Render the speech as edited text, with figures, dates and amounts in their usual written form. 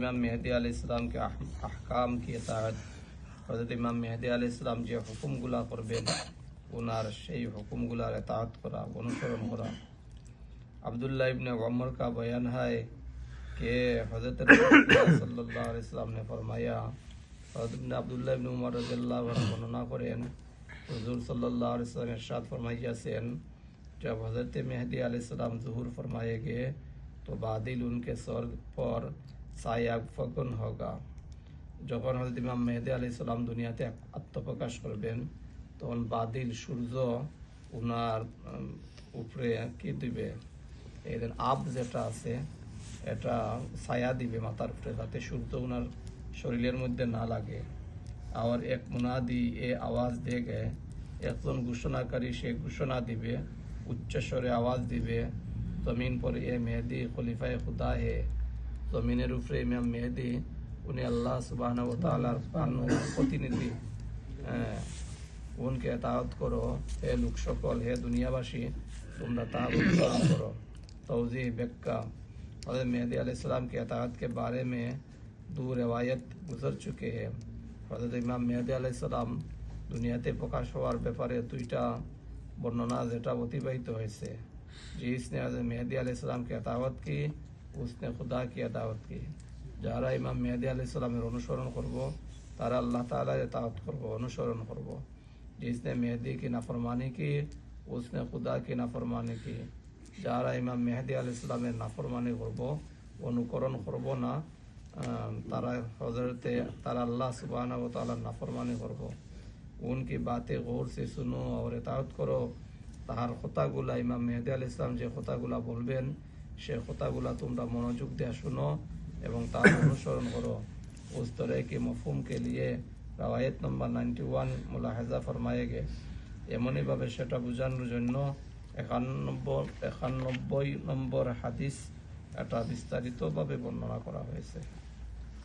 इमाम मेहदी अलैहिस्सलाम के अहकाम की इताअत हज़रत इमाम मेहदी अलैहिस्सलाम जे हुकुमगुला करबेन उनार সেই हुकुमगुलार इताअत करा अनुसरण करा। अब्दुल्लाह इब्ने उमर का बयान है कि हज़रत रसूलुल्लाह सल्लल्लाहु अलैहि वसल्लम ने फरमाया, हज़रत अब्दुल्लाह इब्ने उमर रज़ियल्लाहु अन्हु वर्णना करें हुजूर सल्लल्लाहु अलैहि वसल्लम इरशाद फरमाइयाছেন, जब हज़रत मेहदी अलैहिस्सलाम ज़ुहूर फरमाएंगे तो बादल उनके सर पर साया फगन होगा। যখন হযরত ইমাম মেহেদী আলাইহিস সালাম দুনিয়াতে আত্মপ্রকাশ করবেন তখন বাদল সূর্য উনার উপরে কি দিবে, এর আব যেটা আছে এটা ছায়া দিবে মাথার উপরে, যাতে সূর্য উনার শরীরের মধ্যে না লাগে। আর এক মুনাদি এ আওয়াজ দেগে একজন ঘোষণাকারী সে ঘোষণা দিবে, উচ্চস্বরে আওয়াজ দিবে, জমিন पर ए मेहदी खलीफाए खुदा है। जमीনের উপরে ইমাম মেহেদি उन्हें अल्लाह सुब्हानाहु व तआलार प्रतिनिधि, उनके इताअत करो हे लोक सकल, हे दुनियाबासी तुमरा तार अनुसरण करो। तौज़ीह व्याख्या, हज़रत मेहदी अलैहिस्सलाम के इताअत के बारे में दो रिवायत गुजर चुके हैं। हज़रत इमाम मेहदी अलैहिस्सलाम दुनियाते प्रकाश হওয়ার ব্যাপারে দুইটা বর্ণনা যেটা অতিবাহিত হয়েছে, जिसने हज़रत मेहदी अलैहिस्सलाम की इताअत की उसने खुदा की इताअत की। যারা ইমাম মেহেদী আলাইহিস সালামের অনুসরণ করব তারা আল্লাহ তাআলার ইতাআত করব, অনুসরণ করব। जिसने मेहदी की नाफरमानी की उसने खुदा की नाफरमानी की। যারা ইমাম মেহেদী আলাইহিস সালামের নাফরমানি করব, অনুকরণ করব না, তারা अल्लाह सुब्हानाहु व तआला नाफरमानी করব। उनकी बातें गौर से सुनो और इताअत करो। তাহার কথাগুলা ইমাম মেহেদী আলাইহিস সালাম যে কথাগুলা বলবেন সে কথাগুলা তোমরা মনোযোগ দিয়ে শুনো এবং তার অনুসরণ করো। उस तरह के मफहूम के लिए रवायत नम्बर 91 मुलाहजा फरमाए गए। एमनी भावे सेटा बुझानोर जन्य 91 নম্বর হাদিস এটা বিস্তারিতভাবে বর্ণনা করা হয়েছে।